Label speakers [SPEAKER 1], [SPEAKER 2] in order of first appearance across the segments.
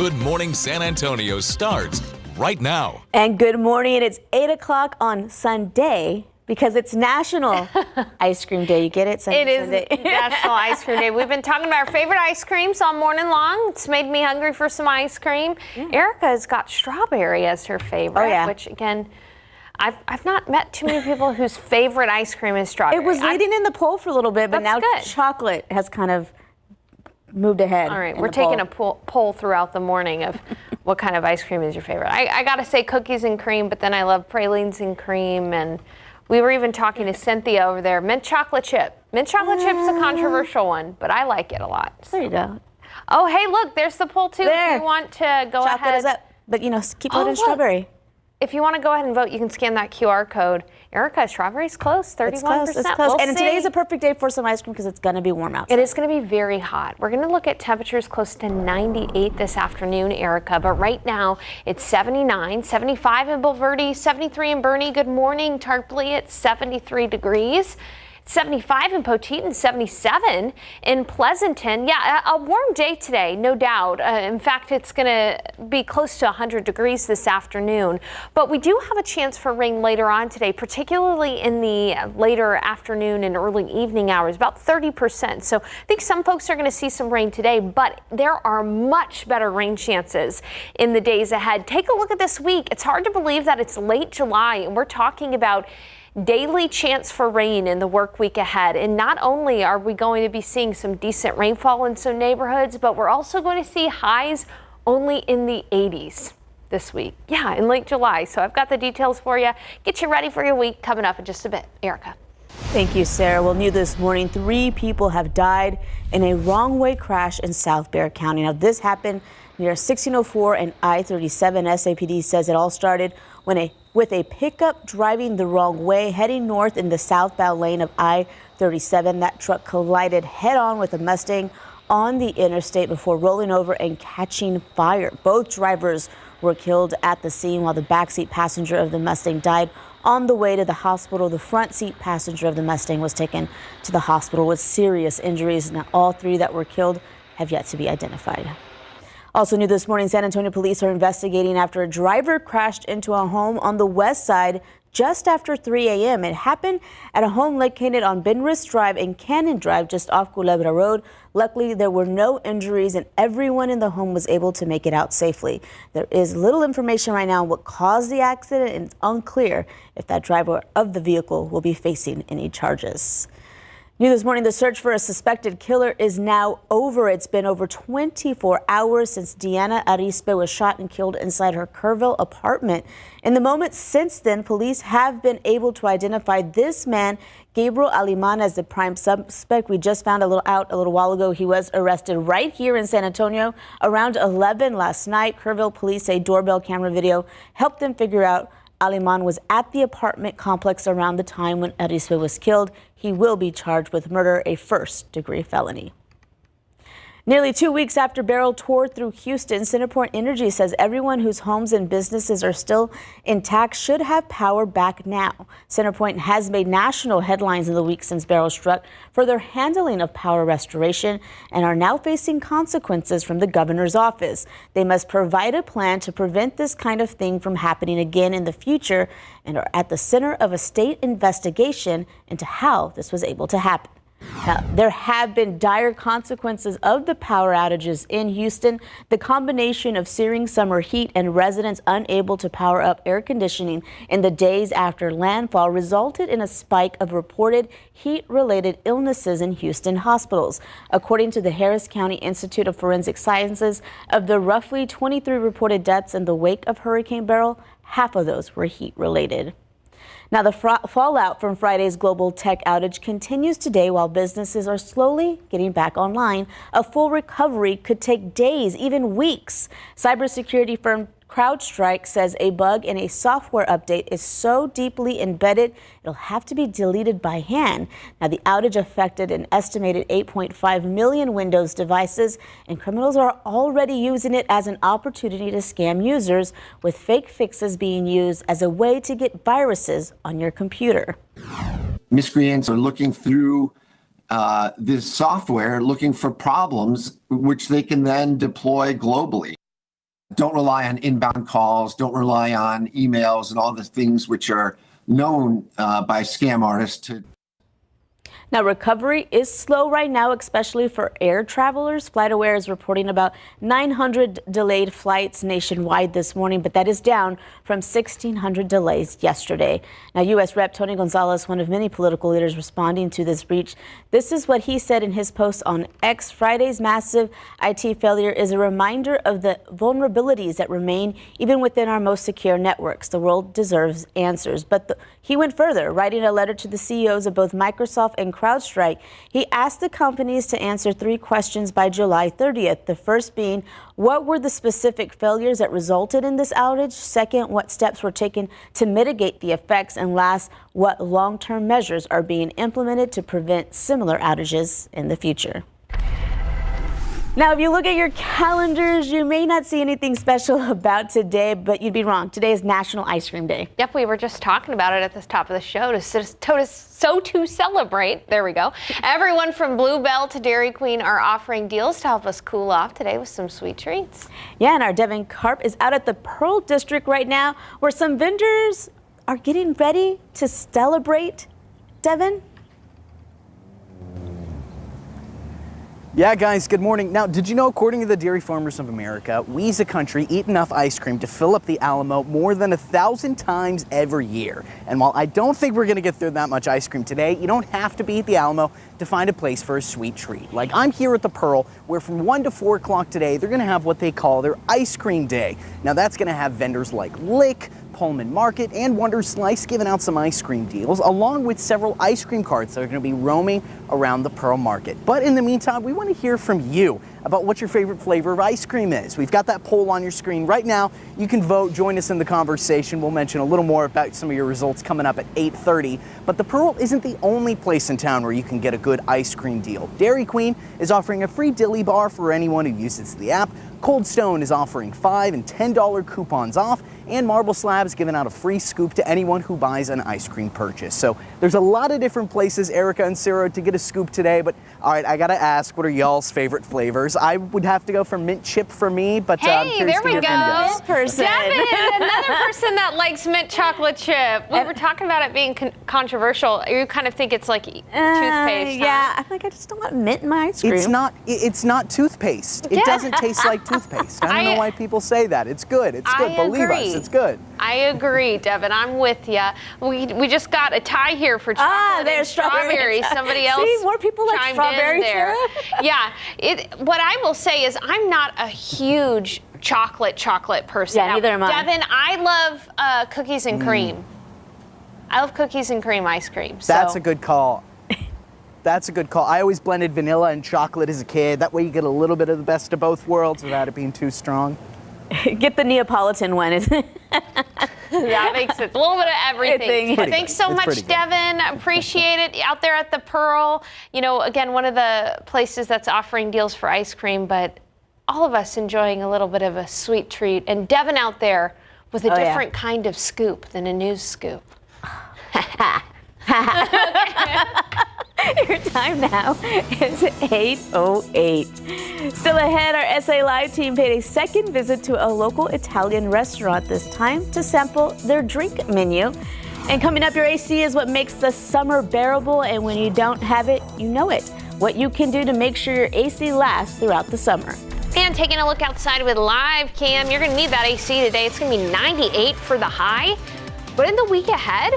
[SPEAKER 1] Good Morning San Antonio starts right now.
[SPEAKER 2] And good morning. It's 8 o'clock on Sunday because it's National Ice Cream Day. You get it?
[SPEAKER 3] It is National Ice Cream Day. We've been talking about our favorite ice creams all morning long. It's made me hungry for some ice cream. Erica's got strawberry as her favorite, which again, I've not met too many people whose favorite ice cream is strawberry.
[SPEAKER 2] It was leading in the poll for a little bit, but now chocolate has kind of moved ahead.
[SPEAKER 3] All right, we're taking a poll throughout the morning of what kind of ice cream is your favorite. I gotta say cookies and cream, but then I love pralines and cream, and we were even talking to Cynthia over there. Mint chocolate chip. Mint chocolate chip's a controversial one, but I like it a lot. So.
[SPEAKER 2] There you go.
[SPEAKER 3] Oh, hey, look, there's the poll too.
[SPEAKER 2] There.
[SPEAKER 3] If you want to go ahead.
[SPEAKER 2] Chocolate is up, but keep voting strawberry.
[SPEAKER 3] If you want to go ahead and vote, you can scan that QR code. Erica, strawberry's close, 31%.
[SPEAKER 2] It's close. It's close. And today's a perfect day for some ice cream because it's going to be warm outside.
[SPEAKER 3] It is going to be very hot. We're going to look at temperatures close to 98 this afternoon, Erica. But right now, it's 79, 75 in Bulverde, 73 in Bernie. Good morning, Tarpley. It's 73 degrees. 75 in Poteet, 77 in Pleasanton. Yeah, a warm day today, no doubt. In fact, it's going to be close to 100 degrees this afternoon. But we do have a chance for rain later on today, particularly in the later afternoon and early evening hours, about 30%. So I think some folks are going to see some rain today, but there are much better rain chances in the days ahead. Take a look at this week. It's hard to believe that it's late July, and we're talking about daily chance for rain in the work week ahead. And not only are we going to be seeing some decent rainfall in some neighborhoods, but we're also going to see highs only in the 80s this week. Yeah, in late July. So I've got the details for you. Get you ready for your week coming up in just a bit. Erica.
[SPEAKER 2] Thank you, Sarah. Well, new this morning, 3 people have died in a wrong-way crash in South Bexar County. Now, this happened near 1604 and I-37. SAPD says it all started with a pickup driving the wrong way, heading north in the southbound lane of I-37. That truck collided head-on with a Mustang on the interstate before rolling over and catching fire. Both drivers were killed at the scene, while the backseat passenger of the Mustang died on the way to the hospital. The front seat passenger of the Mustang was taken to the hospital with serious injuries. Now, all 3 that were killed have yet to be identified. Also new this morning, San Antonio police are investigating after a driver crashed into a home on the west side just after 3 a.m. It happened at a home located on Benris Drive and Cannon Drive, just off Culebra Road. Luckily, there were no injuries and everyone in the home was able to make it out safely. There is little information right now on what caused the accident, and it's unclear if that driver of the vehicle will be facing any charges. New this morning, the search for a suspected killer is now over. It's been over 24 hours since Diana Arispe was shot and killed inside her Kerrville apartment. In the moments since then, police have been able to identify this man, Gabriel Aliman, as the prime suspect. We just found a little while ago. He was arrested right here in San Antonio around 11 last night. Kerrville police say doorbell camera video helped them figure out Aliman was at the apartment complex around the time when Arispe was killed. He will be charged with murder, a first-degree felony. Nearly 2 weeks after Beryl tore through Houston, CenterPoint Energy says everyone whose homes and businesses are still intact should have power back now. CenterPoint has made national headlines in the week since Beryl struck for their handling of power restoration and are now facing consequences from the governor's office. They must provide a plan to prevent this kind of thing from happening again in the future and are at the center of a state investigation into how this was able to happen. Now, there have been dire consequences of the power outages in Houston. The combination of searing summer heat and residents unable to power up air conditioning in the days after landfall resulted in a spike of reported heat-related illnesses in Houston hospitals. According to the Harris County Institute of Forensic Sciences, of the roughly 23 reported deaths in the wake of Hurricane Beryl, half of those were heat-related. Now, the fallout from Friday's global tech outage continues today while businesses are slowly getting back online. A full recovery could take days, even weeks. Cybersecurity firm CrowdStrike says a bug in a software update is so deeply embedded it'll have to be deleted by hand. Now, the outage affected an estimated 8.5 million Windows devices, and criminals are already using it as an opportunity to scam users, with fake fixes being used as a way to get viruses on your computer.
[SPEAKER 4] Miscreants are looking through this software, looking for problems which they can then deploy globally. Don't rely on inbound calls. Don't rely on emails and all the things which are known by scam artists to.
[SPEAKER 2] Now, recovery is slow right now, especially for air travelers. FlightAware is reporting about 900 delayed flights nationwide this morning, but that is down from 1,600 delays yesterday. Now, U.S. Rep. Tony Gonzalez, one of many political leaders responding to this breach, this is what he said in his post on X. Friday's massive IT failure is a reminder of the vulnerabilities that remain even within our most secure networks. The world deserves answers. But he went further, writing a letter to the CEOs of both Microsoft and CrowdStrike. He asked the companies to answer 3 questions by July 30th. The first being, what were the specific failures that resulted in this outage? Second, what steps were taken to mitigate the effects? And last, what long-term measures are being implemented to prevent similar outages in the future? Now, if you look at your calendars, you may not see anything special about today, but you'd be wrong. Today is National Ice Cream Day.
[SPEAKER 3] Yep, we were just talking about it at the top of the show to celebrate. There we go. Everyone from Bluebell to Dairy Queen are offering deals to help us cool off today with some sweet treats.
[SPEAKER 2] Yeah, and our Devin Karp is out at the Pearl District right now, where some vendors are getting ready to celebrate. Devin?
[SPEAKER 5] Yeah, guys, good morning. Now, did you know, according to the Dairy Farmers of America, we as a country eat enough ice cream to fill up the Alamo more than 1,000 times every year. And while I don't think we're going to get through that much ice cream today, you don't have to be at the Alamo to find a place for a sweet treat. Like, I'm here at the Pearl, where from 1 to 4 o'clock today, they're going to have what they call their Ice Cream Day. Now, that's going to have vendors like Lick, Pullman Market, and Wonder Slice giving out some ice cream deals, along with several ice cream carts that are going to be roaming around the Pearl Market. But in the meantime, we want to hear from you about what your favorite flavor of ice cream is. We've got that poll on your screen right now. You can vote, join us in the conversation. We'll mention a little more about some of your results coming up at 8:30. But the Pearl isn't the only place in town where you can get a good ice cream deal. Dairy Queen is offering a free dilly bar for anyone who uses the app. Cold Stone is offering $5 and $10 coupons off, and Marble Slab is giving out a free scoop to anyone who buys an ice cream purchase. So there's a lot of different places, Erica and Sarah, to get a scoop today. But all right, I gotta ask, what are y'all's favorite flavors? I would have to go for mint chip for me, but
[SPEAKER 3] hey, there we go.
[SPEAKER 2] Devin,
[SPEAKER 3] another person that likes mint chocolate chip. We were talking about it being controversial. You kind of think it's like toothpaste.
[SPEAKER 2] Yeah, I'm like, I just don't want mint in my ice cream.
[SPEAKER 5] It's not toothpaste. It doesn't taste like toothpaste. I don't know why people say that. It's good. It's good. Believe us, it's good.
[SPEAKER 3] I agree, Devin. I'm with you. We just got a tie here for chocolate and strawberries. Somebody else
[SPEAKER 2] See, more people like
[SPEAKER 3] chimed
[SPEAKER 2] strawberries
[SPEAKER 3] in there. Yeah. What I will say is I'm not a huge chocolate person.
[SPEAKER 2] Yeah, neither am I.
[SPEAKER 3] Devin, I love cookies and cream. I love cookies and cream ice cream.
[SPEAKER 5] That's a good call. That's a good call. I always blended vanilla and chocolate as a kid. That way you get a little bit of the best of both worlds without it being too strong.
[SPEAKER 2] Get the Neapolitan one.
[SPEAKER 3] That makes sense. A little bit of everything. Thanks so much, Devin. Appreciate it out there at the Pearl. You know, again, one of the places that's offering deals for ice cream, but all of us enjoying a little bit of a sweet treat. And Devin out there with a different kind of scoop than a news scoop.
[SPEAKER 2] Your time now is 8:08. Still ahead, our SA Live team paid a second visit to a local Italian restaurant, this time to sample their drink menu. And coming up, your AC is what makes the summer bearable, and when you don't have it, you know it. What you can do to make sure your AC lasts throughout the summer.
[SPEAKER 3] And taking a look outside with live cam, you're going to need that AC today. It's going to be 98 for the high. But in the week ahead,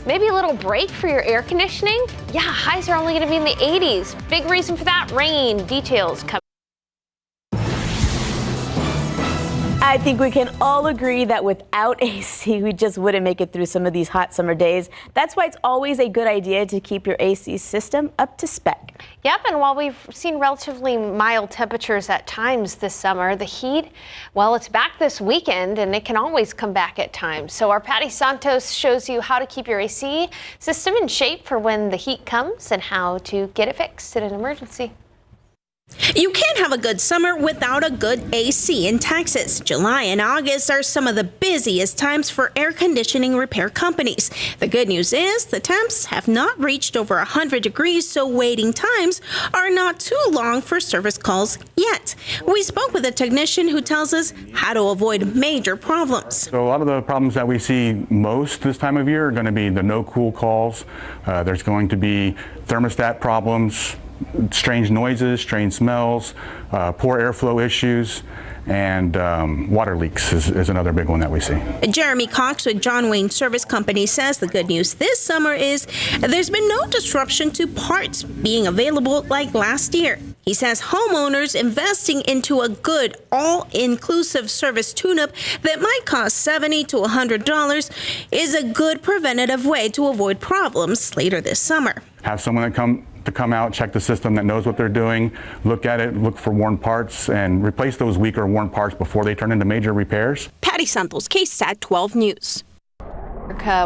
[SPEAKER 3] maybe a little break for your air conditioning? Yeah, highs are only going to be in the 80s. Big reason for that, rain. Details coming.
[SPEAKER 2] I think we can all agree that without AC, we just wouldn't make it through some of these hot summer days. That's why it's always a good idea to keep your AC system up to spec.
[SPEAKER 3] Yep, and while we've seen relatively mild temperatures at times this summer, the heat, well, it's back this weekend, and it can always come back at times. So our Patty Santos shows you how to keep your AC system in shape for when the heat comes and how to get it fixed in an emergency.
[SPEAKER 6] You can't have a good summer without a good AC in Texas. July and August are some of the busiest times for air conditioning repair companies. The good news is the temps have not reached over 100 degrees, so waiting times are not too long for service calls yet. We spoke with a technician who tells us how to avoid major problems.
[SPEAKER 7] So a lot of the problems that we see most this time of year are going to be the no cool calls. There's going to be thermostat problems, strange noises, strange smells, poor airflow issues, and water leaks is another big one that we see.
[SPEAKER 6] Jeremy Cox with John Wayne Service Company says the good news this summer is there's been no disruption to parts being available like last year. He says homeowners investing into a good all-inclusive service tune-up that might cost $70 to $100 is a good preventative way to avoid problems later this summer.
[SPEAKER 7] Have someone to come out, check the system, that knows what they're doing, look at it, look for worn parts, and replace those weaker worn parts before they turn into major repairs.
[SPEAKER 6] Patty Santos, KSAT 12 News.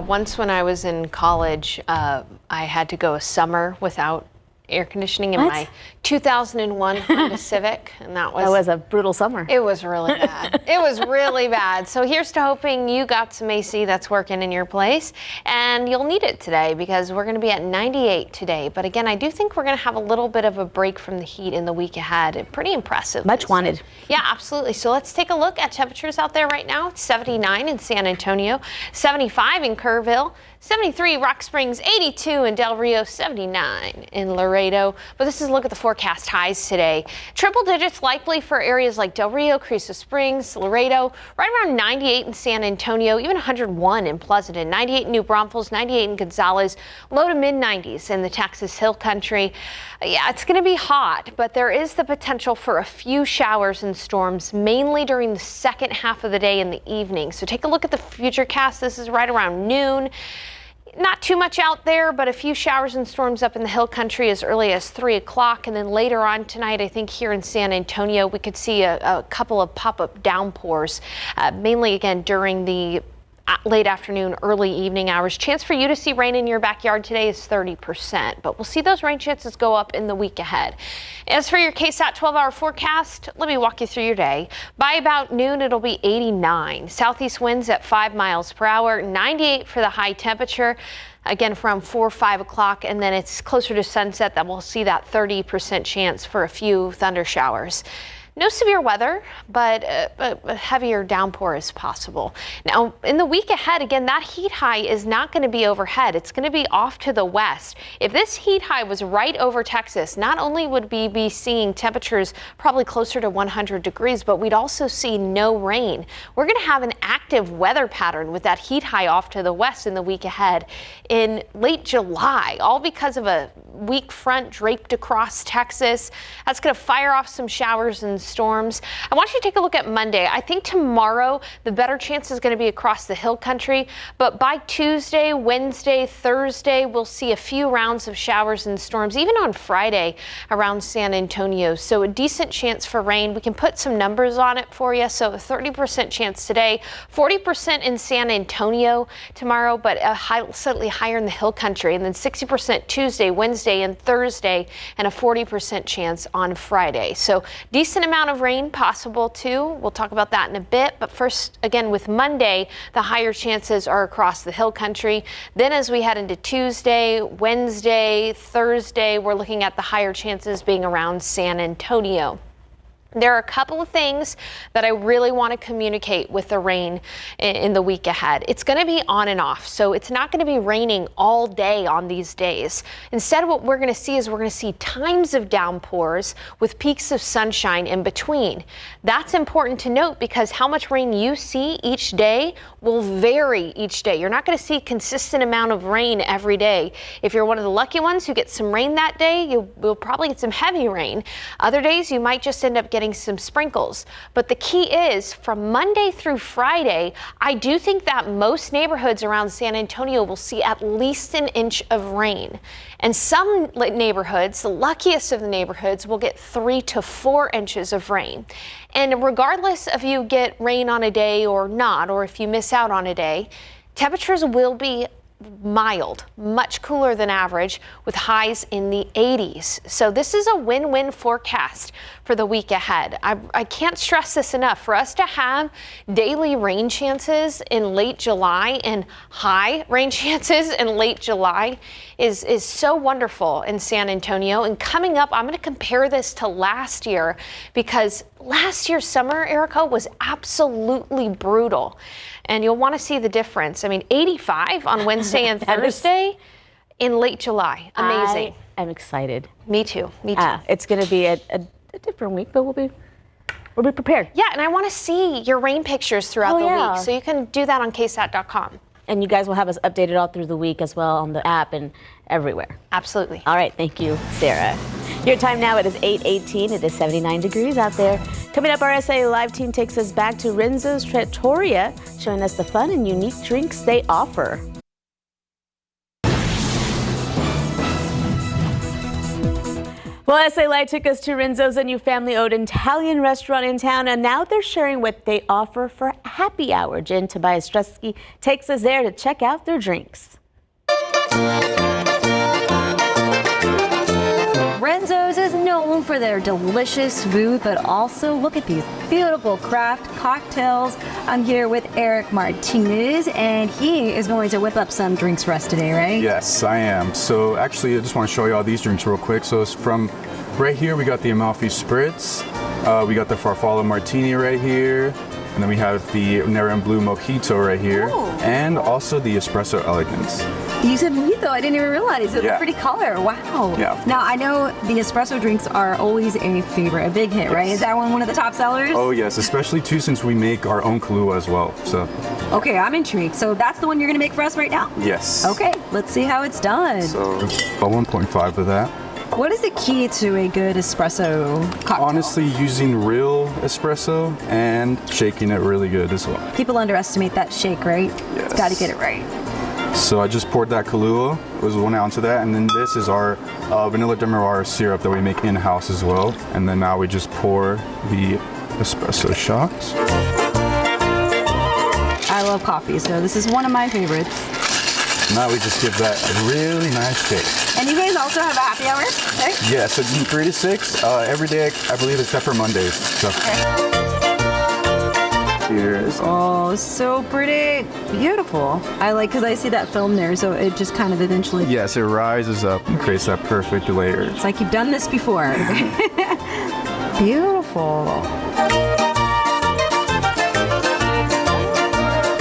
[SPEAKER 3] Once when I was in college, I had to go a summer without air conditioning in my 2001 Honda Civic, and that was
[SPEAKER 2] a brutal summer.
[SPEAKER 3] It was really bad. It was really bad. So here's to hoping you got some AC that's working in your place, and you'll need it today because we're going to be at 98 today. But again, I do think we're going to have a little bit of a break from the heat in the week ahead. Pretty impressive.
[SPEAKER 2] Much wanted.
[SPEAKER 3] Yeah, absolutely. So let's take a look at temperatures out there right now. It's 79 in San Antonio, 75 in Kerrville, 73 Rock Springs, 82 in Del Rio, 79 in Laredo. But this is a look at the forecast highs today. Triple digits likely for areas like Del Rio, Creosa Springs, Laredo, right around 98 in San Antonio, even 101 in Pleasanton, 98 in New Braunfels, 98 in Gonzales, low to mid 90s in the Texas Hill Country. Yeah, it's going to be hot, but there is the potential for a few showers and storms, mainly during the second half of the day and the evening. So take a look at the futurecast. This is right around noon. Not too much out there, but a few showers and storms up in the Hill Country as early as 3 o'clock. And then later on tonight, I think here in San Antonio, we could see a couple of pop-up downpours, mainly again during the late afternoon, early evening hours. Chance for you to see rain in your backyard today is 30%, but we'll see those rain chances go up in the week ahead. As for your KSAT 12-hour forecast, let me walk you through your day. By about noon, it'll be 89. Southeast winds at 5 miles per hour, 98 for the high temperature. Again, from 4 or 5 o'clock, and then it's closer to sunset that we'll see that 30% chance for a few thunder showers. No severe weather, but a heavier downpour is possible. Now, in the week ahead, again, that heat high is not going to be overhead. It's going to be off to the west. If this heat high was right over Texas, not only would we be seeing temperatures probably closer to 100 degrees, but we'd also see no rain. We're going to have an active weather pattern with that heat high off to the west in the week ahead in late July, all because of a weak front draped across Texas. That's going to fire off some showers and storms. I want you to take a look at Monday. I think tomorrow the better chance is going to be across the Hill Country, but by Tuesday, Wednesday, Thursday, we'll see a few rounds of showers and storms, even on Friday around San Antonio. So a decent chance for rain. We can put some numbers on it for you. So a 30% chance today, 40% in San Antonio tomorrow, but slightly higher in the Hill Country, and then 60% Tuesday, Wednesday, and Thursday, and a 40% chance on Friday. So decent amount of rain possible too. We'll talk about that in a bit, but first, again, with Monday, the higher chances are across the Hill Country. Then as we head into Tuesday, Wednesday, Thursday, we're looking at the higher chances being around San Antonio. There are a couple of things that I really want to communicate with the rain in the week ahead. It's going to be on and off, so it's not going to be raining all day on these days. Instead, what we're going to see is we're going to see times of downpours with peaks of sunshine in between. That's important to note because how much rain you see each day will vary each day. You're not going to see a consistent amount of rain every day. If you're one of the lucky ones who get some rain that day, you'll probably get some heavy rain. Other days, you might just end up getting some sprinkles. But the key is from Monday through Friday, I do think that most neighborhoods around San Antonio will see at least an inch of rain. And some neighborhoods, the luckiest of the neighborhoods, will get 3 to 4 inches of rain. And regardless if you get rain on a day or not, or if you miss out on a day, temperatures will be mild, much cooler than average, with highs in the 80s. So this is a win-win forecast for the week ahead. I can't stress this enough. For us to have daily rain chances in late July and high rain chances in late July is so wonderful in San Antonio. And coming up, I'm going to compare this to last year, because last year's summer, Erica, was absolutely brutal. And you'll want to see the difference. I mean, 85 on Wednesday and Thursday in late July. Amazing.
[SPEAKER 2] I'm excited.
[SPEAKER 3] Me too. Me too.
[SPEAKER 2] It's going to be a different week, but we'll be prepared.
[SPEAKER 3] Yeah, and I want to see your rain pictures throughout the week. So you can do that on KSAT.com.
[SPEAKER 2] And you guys will have us updated all through the week as well on the app and everywhere.
[SPEAKER 3] Absolutely.
[SPEAKER 2] All right. Thank you, Sarah. Your time now, it is 8:18. It is 79 degrees out there. Coming up, our SA Live team takes us back to Renzo's Trattoria, showing us the fun and unique drinks they offer. Well, SA Live took us to Renzo's, a new family-owned Italian restaurant in town, and now they're sharing what they offer for happy hour. Jen Tobias Strusky takes us there to check out their drinks.
[SPEAKER 8] Renzo's is known for their delicious food, but also look at these beautiful craft cocktails. I'm here with Eric Martinez, and he is going to whip up some drinks for us today, right?
[SPEAKER 9] Yes, I am. So actually, I just want to show you all these drinks real quick. So it's from right here, we got the Amalfi Spritz, we got the Farfalla Martini right here, and then we have the Nera Blue Mojito right here, and also the Espresso Elegance.
[SPEAKER 8] You said mojito. I didn't even realize. It's a pretty color. Wow.
[SPEAKER 9] Yeah.
[SPEAKER 8] Now, I know the espresso drinks are always a favorite, a big hit, right? Is that one of the top sellers?
[SPEAKER 9] Oh, yes, especially too since we make our own Kahlua as well. So.
[SPEAKER 8] Okay, I'm intrigued. So that's the one you're going to make for us right now?
[SPEAKER 9] Yes.
[SPEAKER 8] Okay, let's see how it's done.
[SPEAKER 9] So about 1.5 of that.
[SPEAKER 8] What is the key to a good espresso cocktail?
[SPEAKER 9] Honestly, using real espresso and shaking it really good as well.
[SPEAKER 8] People underestimate that shake, right?
[SPEAKER 9] Yes.
[SPEAKER 8] Got to get it right.
[SPEAKER 9] So I just poured that Kahlua, it was 1 ounce of that, and then this is our vanilla demerara syrup that we make in-house as well. And then now we just pour the espresso shots.
[SPEAKER 8] I love coffee, so this is one of my favorites.
[SPEAKER 9] Now we just give that a really nice shake.
[SPEAKER 8] And you guys also have a happy hour, right?
[SPEAKER 9] Yeah, so it's from 3 to 6, every day, I believe, except for Mondays. So. Cheers.
[SPEAKER 8] Oh, so pretty. Beautiful. I like, because I see that film there, so it just kind of eventually...
[SPEAKER 9] Yes, it rises up and creates that perfect layer.
[SPEAKER 8] It's like you've done this before. Beautiful.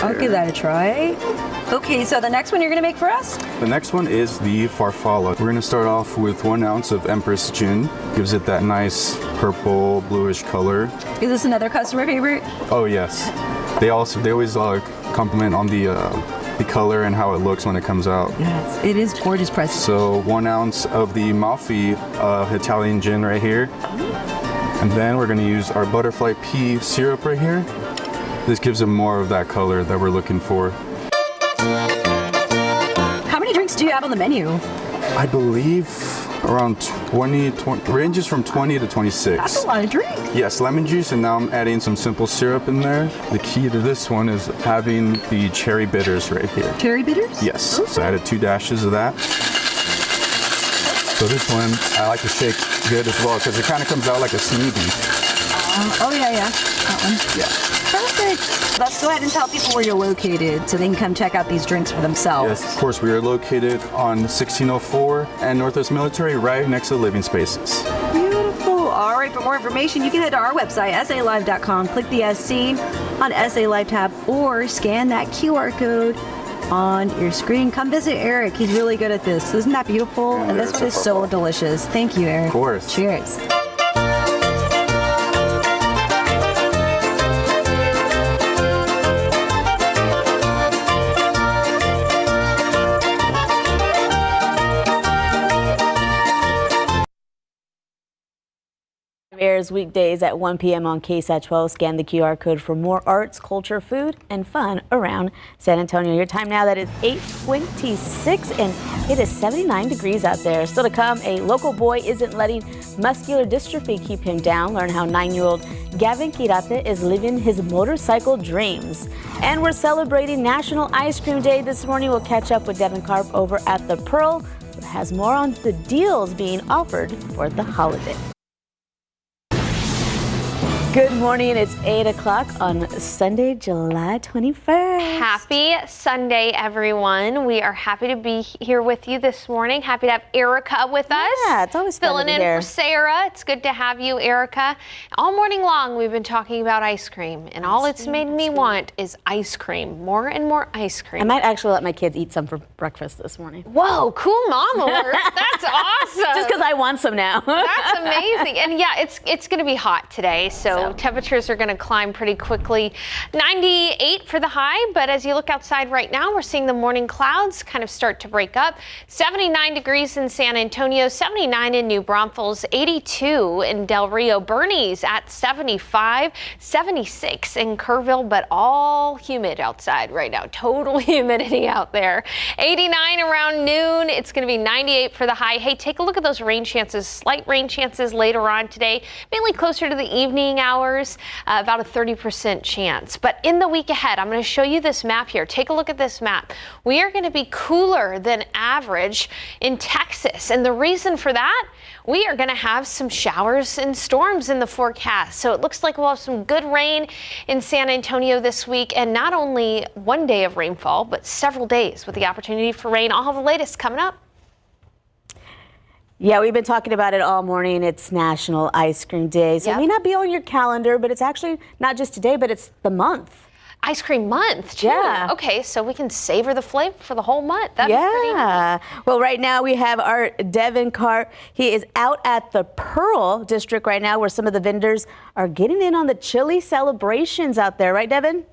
[SPEAKER 8] I'll give that a try. Okay, so the next one you're going to make for us?
[SPEAKER 9] The next one is the Farfalla. We're going to start off with 1 ounce of Empress Gin. Gives it that nice purple, bluish color.
[SPEAKER 8] Is this another customer favorite?
[SPEAKER 9] Oh, yes. They always compliment on the color and how it looks when it comes out.
[SPEAKER 8] Yes, it is gorgeous present.
[SPEAKER 9] So 1 ounce of the Amalfi Italian gin right here. And then we're going to use our butterfly pea syrup right here. This gives it more of that color that we're looking for.
[SPEAKER 8] How many drinks do you have on the menu?
[SPEAKER 9] I believe around 20, ranges from 20 to 26.
[SPEAKER 8] That's a lot of drinks.
[SPEAKER 9] Yes, lemon juice, and now I'm adding some simple syrup in there. The key to this one is having the cherry bitters right here.
[SPEAKER 8] Cherry bitters?
[SPEAKER 9] Yes, so I added 2 dashes of that. So this one, I like to shake good as well, because it kind of comes out like a smoothie.
[SPEAKER 8] Oh, yeah, that one.
[SPEAKER 9] Yeah.
[SPEAKER 8] Perfect. Let's go ahead and tell people where you're located so they can come check out these drinks for themselves.
[SPEAKER 9] Yes, of course, we are located on 1604 and Northwest Military, right next to Living Spaces.
[SPEAKER 8] Beautiful. All right, for more information, you can head to our website, salive.com, click the SC on SA Live tab, or scan that QR code on your screen. Come visit Eric. He's really good at this. Isn't that beautiful? And this is so delicious. Thank you, Eric.
[SPEAKER 9] Of course.
[SPEAKER 8] Cheers.
[SPEAKER 2] Airs weekdays at 1 p.m. on KSAT 12. Scan the QR code for more arts, culture, food, and fun around San Antonio. Your time now, that is 8:26, and it is 79 degrees out there. Still to come, a local boy isn't letting muscular dystrophy keep him down. Learn how 9-year-old Gavin Quirate is living his motorcycle dreams. And we're celebrating National Ice Cream Day this morning. We'll catch up with Devin Karp over at the Pearl, who has more on the deals being offered for the holiday. Good morning. It's 8 o'clock on Sunday, July 21st.
[SPEAKER 3] Happy Sunday, everyone. We are happy to be here with you this morning. Happy to have Erica with us.
[SPEAKER 2] Yeah, it's always fun
[SPEAKER 3] filling
[SPEAKER 2] to be
[SPEAKER 3] in
[SPEAKER 2] here.
[SPEAKER 3] for Sarah. It's good to have you, Erica. All morning long, we've been talking about ice cream, and all it's made me want is ice cream. More and more ice cream.
[SPEAKER 2] I might actually let my kids eat some for breakfast this morning.
[SPEAKER 3] Whoa, cool mom alert. That's awesome.
[SPEAKER 2] Just because I want some now.
[SPEAKER 3] That's amazing. And yeah, it's going to be hot today, so temperatures are going to climb pretty quickly. 98 for the high, but as you look outside right now, we're seeing the morning clouds kind of start to break up. 79 degrees in San Antonio, 79 in New Braunfels, 82 in Del Rio. Bernie's at 75, 76 in Kerrville, but all humid outside right now. Total humidity out there. 89 around noon. It's going to be 98 for the high. Hey, take a look at those rain chances. Slight rain chances later on today, mainly closer to the evening hours. About a 30% chance. But in the week ahead, I'm going to show you this map here. Take a look at this map. We are going to be cooler than average in Texas. And the reason for that, we are going to have some showers and storms in the forecast. So it looks like we'll have some good rain in San Antonio this week. And not only one day of rainfall, but several days with the opportunity for rain. I'll have the latest coming up.
[SPEAKER 2] Yeah, we've been talking about it all morning. It's National Ice Cream Day. So it may not be on your calendar, but it's actually not just today, but it's the month.
[SPEAKER 3] Ice cream month, too.
[SPEAKER 2] Yeah.
[SPEAKER 3] Okay, so we can savor the flavor for the whole month. That'd be pretty neat.
[SPEAKER 2] Well, right now we have our Devin Karp. He is out at the Pearl District right now, where some of the vendors are getting in on the chili celebrations out there. Right, Devin?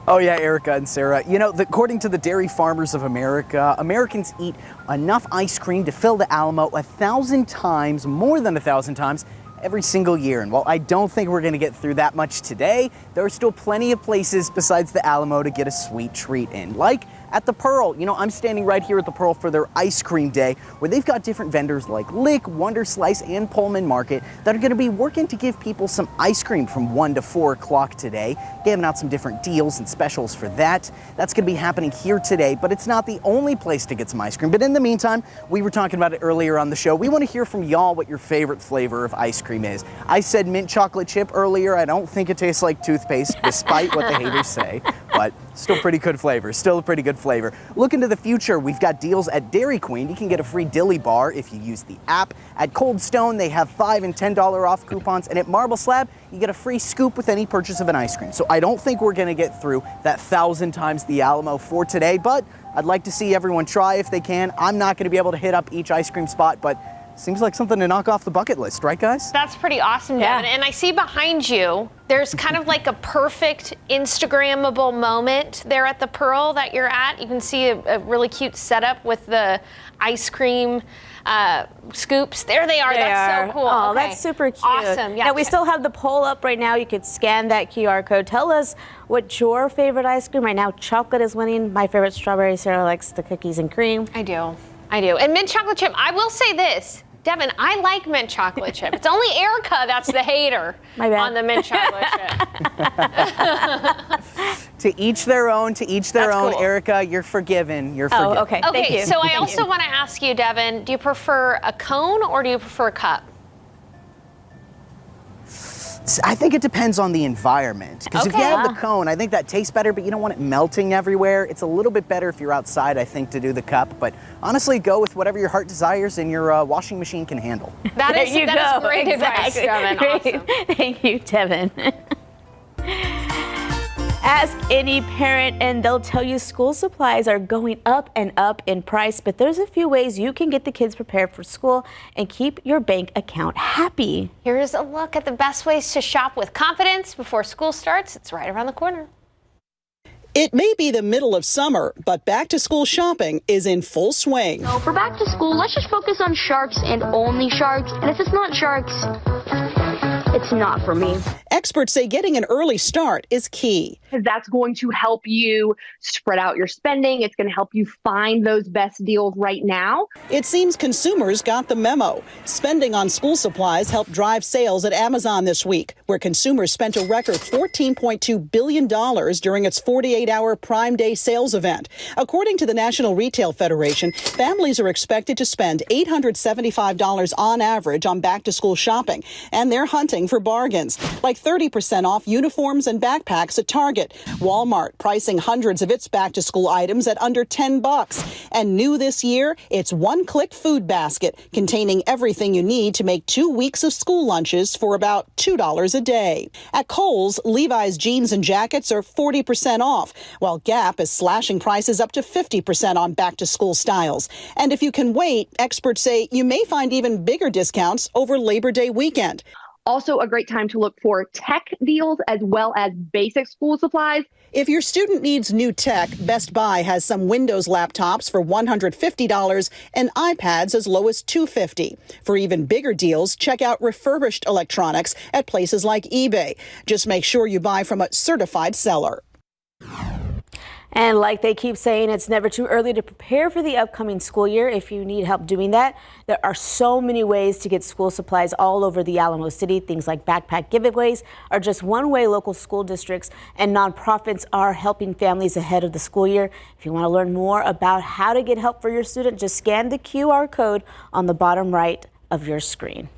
[SPEAKER 5] Oh yeah, Erica and Sarah. You know, according to the Dairy Farmers of America, Americans eat enough ice cream to fill the Alamo 1,000 times, more than 1,000 times, every single year. And while I don't think we're going to get through that much today, there are still plenty of places besides the Alamo to get a sweet treat in, like at the Pearl. You know, I'm standing right here at the Pearl for their ice cream day, where they've got different vendors like Lick, Wonder Slice, and Pullman Market that are going to be working to give people some ice cream from 1 to 4 o'clock today, giving out some different deals and specials for that. That's going to be happening here today, but it's not the only place to get some ice cream. But in the meantime, we were talking about it earlier on the show. We want to hear from y'all what your favorite flavor of ice cream is. I said mint chocolate chip earlier. I don't think it tastes like toothpaste, despite what the haters say, but still pretty good flavor. Still a pretty good flavor. Look into the future. We've got deals at Dairy Queen. You can get a free dilly bar if you use the app. At Cold Stone, they have $5 and $10 off coupons. And at Marble Slab, you get a free scoop with any purchase of an ice cream. So I don't think we're going to get through that 1,000 times the Alamo for today, but I'd like to see everyone try if they can. I'm not going to be able to hit up each ice cream spot, but seems like something to knock off the bucket list, right, guys?
[SPEAKER 3] That's pretty awesome, Devin. And I see behind you, there's kind of like a perfect Instagrammable moment there at the Pearl that you're at. You can see a really cute setup with the ice cream scoops. There they are. That's so cool.
[SPEAKER 2] Oh,
[SPEAKER 3] okay.
[SPEAKER 2] That's super cute.
[SPEAKER 3] Awesome. Yeah.
[SPEAKER 2] Now, we still have the poll up right now. You could scan that QR code. Tell us what your favorite ice cream. Right now, chocolate is winning. My favorite, strawberry. Sarah likes the cookies and cream.
[SPEAKER 3] I do. And mint chocolate chip, I will say this. Devin, I like mint chocolate chip. It's only Erica that's the hater on the mint chocolate chip.
[SPEAKER 5] To each their own,
[SPEAKER 3] That's
[SPEAKER 5] own.
[SPEAKER 3] cool.
[SPEAKER 5] Erica, you're forgiven. You're forgiven.
[SPEAKER 2] Okay. Thank
[SPEAKER 3] Okay,
[SPEAKER 2] you.
[SPEAKER 3] so I also want to ask you, Devin, do you prefer a cone or do you prefer a cup?
[SPEAKER 5] I think it depends on the environment. Because if you have the cone, I think that tastes better, but you don't want it melting everywhere. It's a little bit better if you're outside, I think, to do the cup. But honestly, go with whatever your heart desires and your washing machine can handle.
[SPEAKER 3] That is great advice, Devin. Awesome.
[SPEAKER 2] Thank you, Devin. Ask any parent and they'll tell you school supplies are going up and up in price, but there's a few ways you can get the kids prepared for school and keep your bank account happy.
[SPEAKER 3] Here's a look at the best ways to shop with confidence before school starts. It's right around the corner.
[SPEAKER 10] It may be the middle of summer, but back-to-school shopping is in full swing.
[SPEAKER 11] So for back to school, let's just focus on sharks and only sharks. And if it's not sharks, it's not for me.
[SPEAKER 10] experts say getting an early start is key.
[SPEAKER 12] Because that's going to help you spread out your spending. It's going to help you find those best deals right now.
[SPEAKER 10] It seems consumers got the memo. Spending on school supplies helped drive sales at Amazon this week, where consumers spent a record $14.2 billion during its 48-hour Prime Day sales event. According to the National Retail Federation, families are expected to spend $875 on average on back-to-school shopping, and they're hunting for bargains, like 30% off uniforms and backpacks at Target. Walmart pricing hundreds of its back-to-school items at under $10. And new this year, it's one-click food basket containing everything you need to make 2 weeks of school lunches for about $2 a day. At Kohl's, Levi's jeans and jackets are 40% off, while Gap is slashing prices up to 50% on back-to-school styles. And if you can wait, experts say you may find even bigger discounts over Labor Day weekend.
[SPEAKER 12] Also a great time to look for tech deals as well as basic school supplies.
[SPEAKER 10] If your student needs new tech, Best Buy has some Windows laptops for $150 and iPads as low as $250. For even bigger deals, check out refurbished electronics at places like eBay. Just make sure you buy from a certified seller.
[SPEAKER 2] And like they keep saying, it's never too early to prepare for the upcoming school year. If you need help doing that, there are so many ways to get school supplies all over the Alamo City. Things like backpack giveaways are just one way local school districts and nonprofits are helping families ahead of the school year. If you want to learn more about how to get help for your student, just scan the QR code on the bottom right of your screen.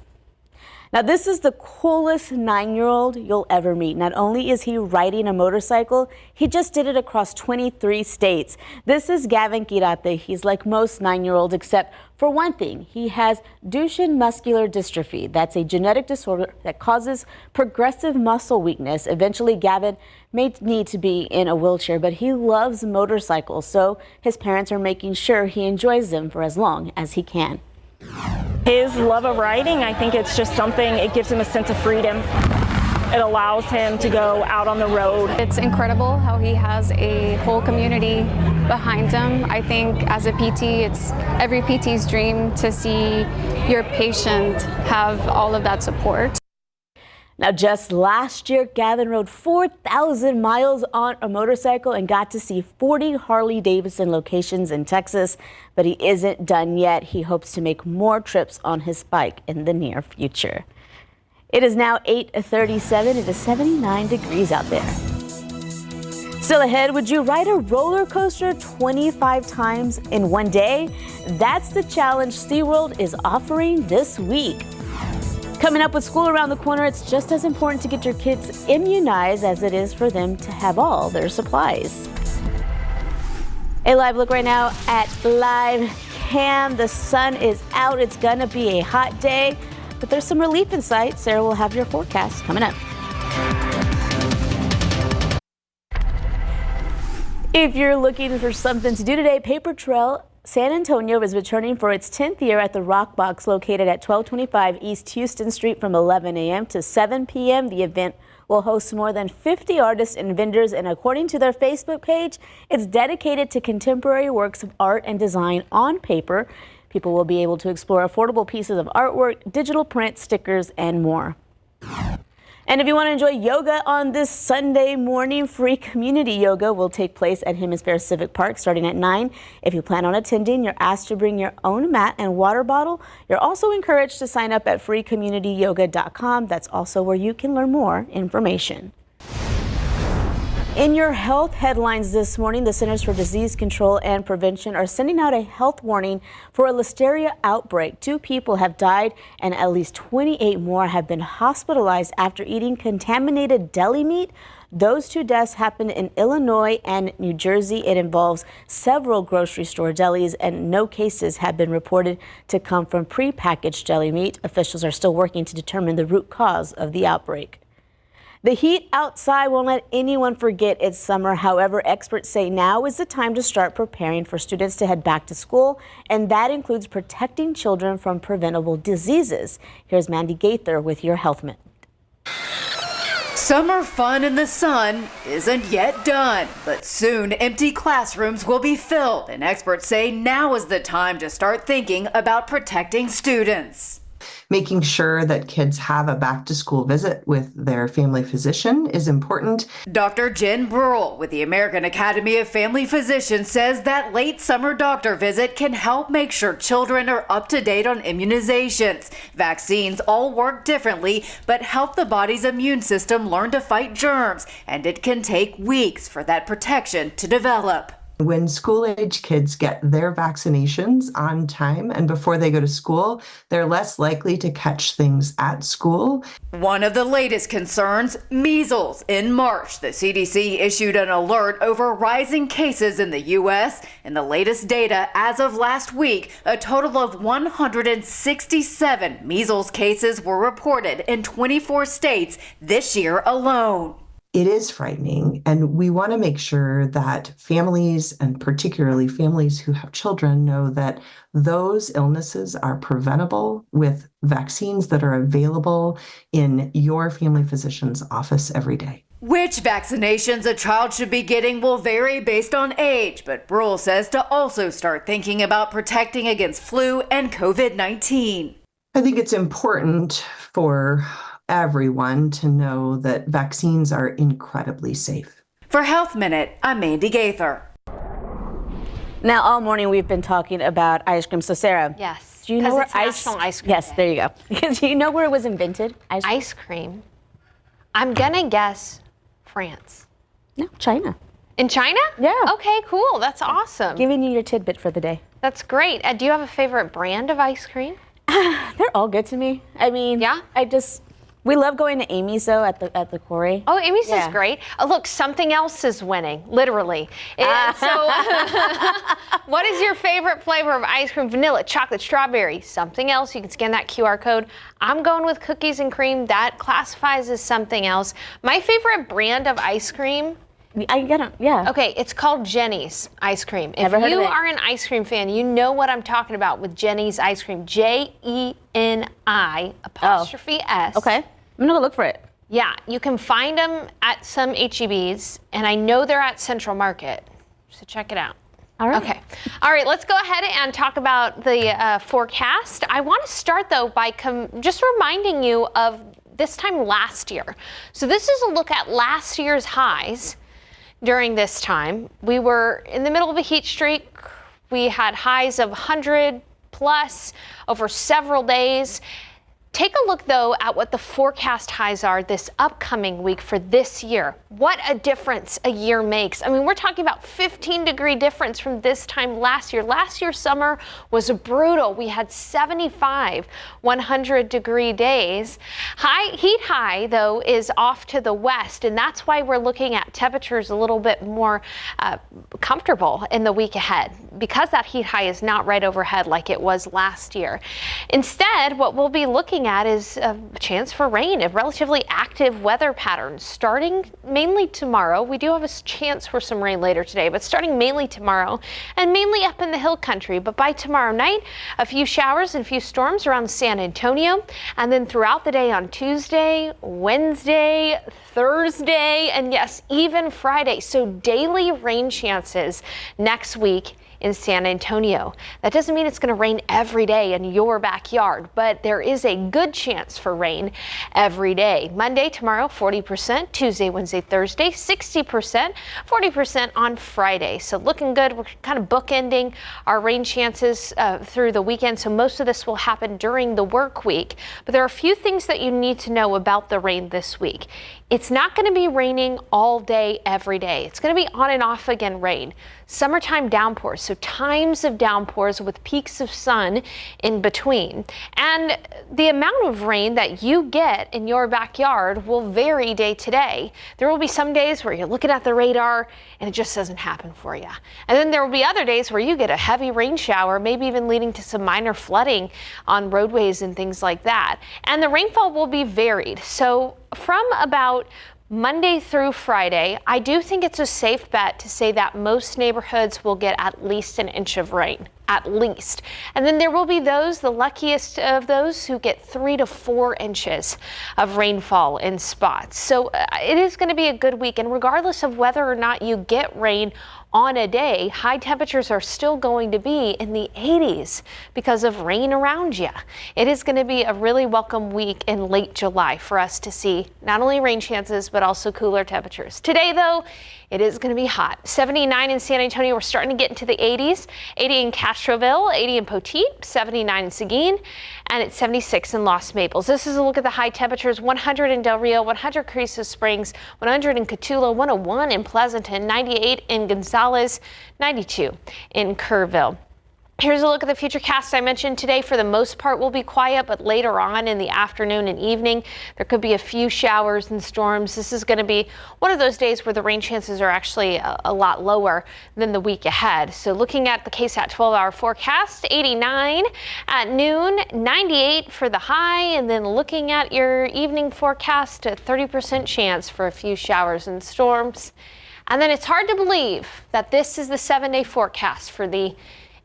[SPEAKER 2] Now, this is the coolest 9-year-old you'll ever meet. Not only is he riding a motorcycle, he just did it across 23 states. This is Gavin Quirate. He's like most 9-year-olds, except for one thing. He has Duchenne muscular dystrophy. That's a genetic disorder that causes progressive muscle weakness. Eventually, Gavin may need to be in a wheelchair, but he loves motorcycles, so his parents are making sure he enjoys them for as long as he can.
[SPEAKER 13] His love of riding, I think it's just something, it gives him a sense of freedom. It allows him to go out on the road.
[SPEAKER 14] It's incredible how he has a whole community behind him. I think as a PT, it's every PT's dream to see your patient have all of that support.
[SPEAKER 2] Now, just last year, Gavin rode 4,000 miles on a motorcycle and got to see 40 Harley-Davidson locations in Texas, but he isn't done yet. He hopes to make more trips on his bike in the near future. It is now 8:37. It is 79 degrees out there. Still ahead, would you ride a roller coaster 25 times in one day? That's the challenge SeaWorld is offering this week. Coming up with school around the corner, it's just as important to get your kids immunized as it is for them to have all their supplies. A live look right now at Live Cam. The sun is out. It's going to be a hot day, but there's some relief in sight. Sarah will have your forecast coming up. If you're looking for something to do today, Paper Trail San Antonio is returning for its 10th year at the Rock Box located at 1225 East Houston Street from 11 a.m. to 7 p.m. The event will host more than 50 artists and vendors, and according to their Facebook page, it's dedicated to contemporary works of art and design on paper. People will be able to explore affordable pieces of artwork, digital print, stickers, and more. And if you want to enjoy yoga on this Sunday morning, free community yoga will take place at Hemisphere Civic Park starting at 9. If you plan on attending, you're asked to bring your own mat and water bottle. You're also encouraged to sign up at freecommunityyoga.com. That's also where you can learn more information. In your health headlines this morning, the Centers for Disease Control and Prevention are sending out a health warning for a listeria outbreak. 2 people have died and at least 28 more have been hospitalized after eating contaminated deli meat. Those 2 deaths happened in Illinois and New Jersey. It involves several grocery store delis, and no cases have been reported to come from prepackaged deli meat. Officials are still working to determine the root cause of the outbreak. The heat outside won't let anyone forget it's summer. However, experts say now is the time to start preparing for students to head back to school, and that includes protecting children from preventable diseases. Here's Mandy Gaither with your Health Minute.
[SPEAKER 15] Summer fun in the sun isn't yet done, but soon empty classrooms will be filled, and experts say now is the time to start thinking about protecting students.
[SPEAKER 16] making sure that kids have a back-to-school visit with their family physician is important.
[SPEAKER 15] Dr. Jen Burrell with the American Academy of Family Physicians says that late summer doctor visit can help make sure children are up to date on immunizations. Vaccines all work differently, but help the body's immune system learn to fight germs, and it can take weeks for that protection to develop.
[SPEAKER 16] When school-age kids get their vaccinations on time and before they go to school, they're less likely to catch things at school.
[SPEAKER 15] One of the latest concerns, measles. In March, the CDC issued an alert over rising cases in the U.S. In the latest data, as of last week, a total of 167 measles cases were reported in 24 states this year alone.
[SPEAKER 16] It is frightening, and we want to make sure that families, and particularly families who have children, know that those illnesses are preventable with vaccines that are available in your family physician's office every day.
[SPEAKER 15] Which vaccinations a child should be getting will vary based on age, but Burrell says to also start thinking about protecting against flu and COVID-19.
[SPEAKER 16] I think it's important for everyone to know that vaccines are incredibly safe.
[SPEAKER 15] For Health Minute, I'm Mandy Gaither.
[SPEAKER 2] Now, all morning we've been talking about ice cream. So, Sarah.
[SPEAKER 3] Yes.
[SPEAKER 2] Do you know where
[SPEAKER 3] it's National Ice Cream
[SPEAKER 2] Yes,
[SPEAKER 3] Day.
[SPEAKER 2] there you go. Do you know where it was invented?
[SPEAKER 3] Ice cream. I'm gonna guess France.
[SPEAKER 2] No, China.
[SPEAKER 3] In China?
[SPEAKER 2] Yeah.
[SPEAKER 3] Okay, cool. That's awesome.
[SPEAKER 2] Giving you your tidbit for the day.
[SPEAKER 3] That's great. Do you have a favorite brand of ice cream?
[SPEAKER 2] They're all good to me. I mean,
[SPEAKER 3] yeah.
[SPEAKER 2] We love going to Amy's though at the quarry.
[SPEAKER 3] Oh, Amy's is great. Look, something else is winning, literally. So, what is your favorite flavor of ice cream? Vanilla, chocolate, strawberry, something else. You can scan that QR code. I'm going with cookies and cream. That classifies as something else. My favorite brand of ice cream.
[SPEAKER 2] Yeah.
[SPEAKER 3] Okay, it's called Jenny's ice cream. If
[SPEAKER 2] Never heard
[SPEAKER 3] you
[SPEAKER 2] of it.
[SPEAKER 3] are an ice cream fan, you know what I'm talking about with Jenny's ice cream. JENI''S.
[SPEAKER 2] Okay. I'm gonna go look for it.
[SPEAKER 3] Yeah, you can find them at some HEBs, and I know they're at Central Market, so check it out.
[SPEAKER 2] All right.
[SPEAKER 3] Okay. All right, let's go ahead and talk about the forecast. I want to start, though, by just reminding you of this time last year. So this is a look at last year's highs during this time. We were in the middle of a heat streak. We had highs of 100 plus over several days. Take a look, though, at what the forecast highs are this upcoming week for this year. What a difference a year makes. I mean, we're talking about 15-degree difference from this time last year. Last year's summer was brutal. We had 75 100-degree days. Heat high, though, is off to the west, and that's why we're looking at temperatures a little bit more comfortable in the week ahead, because that heat high is not right overhead like it was last year. Instead, what we'll be looking at is a chance for rain, a relatively active weather pattern starting mainly tomorrow. We do have a chance for some rain later today, but starting mainly tomorrow and mainly up in the hill country. But by tomorrow night, a few showers and a few storms around San Antonio, and then throughout the day on Tuesday, Wednesday, Thursday, and yes, even Friday. So daily rain chances next week in San Antonio. That doesn't mean it's going to rain every day in your backyard, but there is a good chance for rain every day. Monday, tomorrow, 40%. Tuesday, Wednesday, Thursday, 60%. 40% on Friday. So looking good. We're kind of bookending our rain chances through the weekend. So most of this will happen during the work week. But there are a few things that you need to know about the rain this week. It's not going to be raining all day, every day. It's going to be on and off again rain. Summertime downpours, so times of downpours with peaks of sun in between. And the amount of rain that you get in your backyard will vary day to day. There will be some days where you're looking at the radar and it just doesn't happen for you. And then there will be other days where you get a heavy rain shower, maybe even leading to some minor flooding on roadways and things like that. And the rainfall will be varied. So from about Monday through Friday, I do think it's a safe bet to say that most neighborhoods will get at least an inch of rain. at least. And then there will be those, the luckiest of those, who get 3 to 4 inches of rainfall in spots. So it is going to be a good week. And regardless of whether or not you get rain on a day, high temperatures are still going to be in the 80s because of rain around you. It is going to be a really welcome week in late July for us to see not only rain chances, but also cooler temperatures. Today, though, it is going to be hot. 79 in San Antonio. We're starting to get into the 80s. 80 in Castroville, 80 in Poteet, 79 in Seguin, and it's 76 in Los Maples. This is a look at the high temperatures. 100 in Del Rio, 100 Carrizo Springs, 100 in Cotulla, 101 in Pleasanton, 98 in Gonzales, 92 in Kerrville. Here's a look at the futurecast. I mentioned today for the most part will be quiet, but later on in the afternoon and evening, there could be a few showers and storms. This is going to be one of those days where the rain chances are actually a lot lower than the week ahead. So looking at the KSAT 12-hour forecast, 89 at noon, 98 for the high, and then looking at your evening forecast, a 30% chance for a few showers and storms. And then it's hard to believe that this is the 7-day forecast for the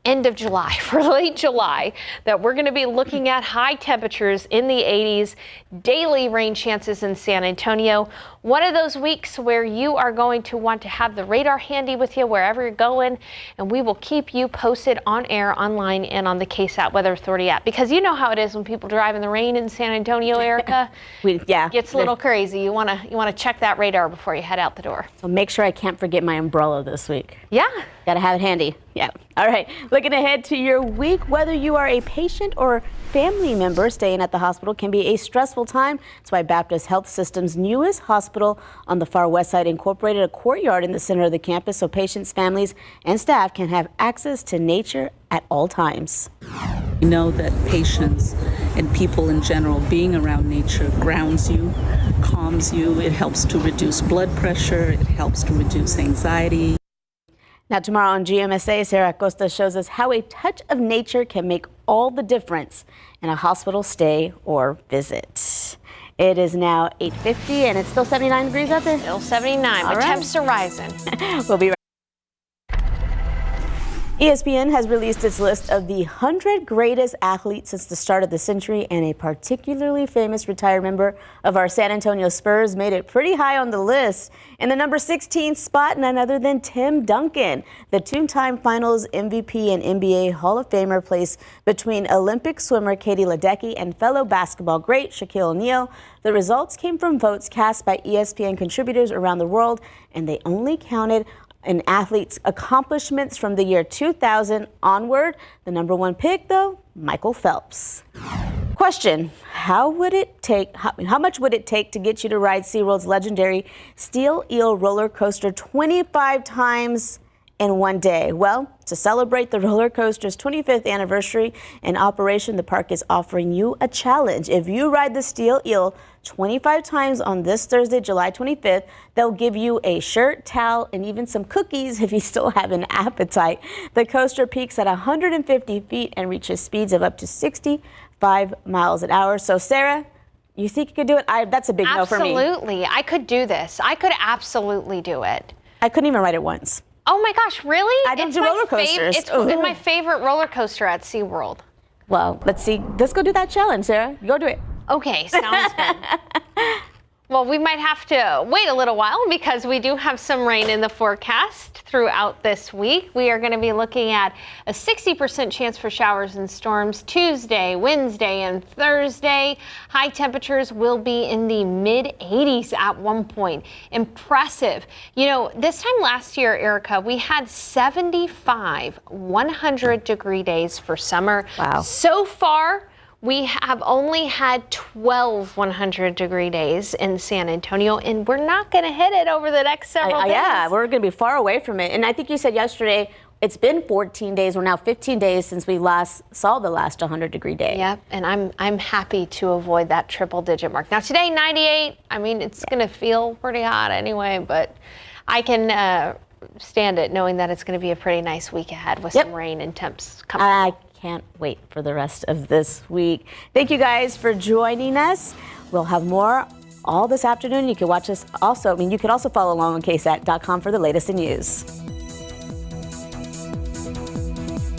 [SPEAKER 3] end of July, for late July, that we're going to be looking at high temperatures in the 80s, daily rain chances in San Antonio. One of those weeks where you are going to want to have the radar handy with you wherever you're going, and we will keep you posted on air, online, and on the KSAT Weather Authority app, because you know how it is when people drive in the rain in San Antonio, Erica.
[SPEAKER 2] Yeah.
[SPEAKER 3] Gets a little crazy. You want to check that radar before you head out the door.
[SPEAKER 2] So make sure I can't forget my umbrella this week.
[SPEAKER 3] Yeah.
[SPEAKER 2] Got to have it handy. Yeah. All right. Looking ahead to your week, whether you are a patient or family member, staying at the hospital can be a stressful time. That's why Baptist Health System's newest hospital on the far west side incorporated a courtyard in the center of the campus so patients, families, and staff can have access to nature at all times.
[SPEAKER 17] We know that patients and people in general, being around nature grounds you, calms you. It helps to reduce blood pressure. It helps to reduce anxiety.
[SPEAKER 2] Now tomorrow on GMSA, Sarah Acosta shows us how a touch of nature can make all the difference in a hospital stay or visit. It is now 8:50 and it's still 79 degrees out there?
[SPEAKER 3] Still 79, but temps are rising.
[SPEAKER 2] We'll be right back. ESPN has released its list of the 100 greatest athletes since the start of the century, and a particularly famous retired member of our San Antonio Spurs made it pretty high on the list. In the number 16 spot, none other than Tim Duncan, the two-time Finals MVP and NBA Hall of Famer, placed between Olympic swimmer Katie Ledecky and fellow basketball great Shaquille O'Neal. The results came from votes cast by ESPN contributors around the world, and they only counted an athlete's accomplishments from the year 2000 onward. The number one pick, though, Michael Phelps. Question: how much would it take to get you to ride SeaWorld's legendary Steel Eel roller coaster 25 times in one day? Well, to celebrate the roller coaster's 25th anniversary in operation, the park is offering you a challenge. If you ride the Steel Eel 25 times on this Thursday, July 25th, they'll give you a shirt, towel, and even some cookies if you still have an appetite. The coaster peaks at 150 feet and reaches speeds of up to 65 miles an hour. So, Sarah, you think you could do it? That's a big no for me.
[SPEAKER 3] Absolutely. I could do this. I could absolutely do it.
[SPEAKER 2] I couldn't even ride it once.
[SPEAKER 3] Oh my gosh, really?
[SPEAKER 2] I don't do roller coasters.
[SPEAKER 3] It's my favorite roller coaster at SeaWorld.
[SPEAKER 2] Well, let's see. Let's go do that challenge, Sarah. Go do it.
[SPEAKER 3] Okay, sounds good. Well, we might have to wait a little while because we do have some rain in the forecast throughout this week. We are going to be looking at a 60% chance for showers and storms Tuesday, Wednesday, and Thursday. High temperatures will be in the mid-80s at one point. Impressive. You know, this time last year, Erica, we had 75 100-degree days for summer.
[SPEAKER 2] Wow.
[SPEAKER 3] So far, we have only had 12 100-degree days in San Antonio, and we're not going to hit it over the next several days.
[SPEAKER 2] Yeah, we're going to be far away from it. And I think you said yesterday, it's been 14 days. We're now 15 days since we last saw the last 100-degree day.
[SPEAKER 3] Yep, and I'm happy to avoid that triple-digit mark. Now today, 98. I mean, it's going to feel pretty hot anyway, but I can stand it knowing that it's going to be a pretty nice week ahead with some rain and temps coming.
[SPEAKER 2] I can't wait for the rest of this week. Thank you guys for joining us. We'll have more all this afternoon. You can watch us also. You can also follow along on KSAT.com for the latest in news.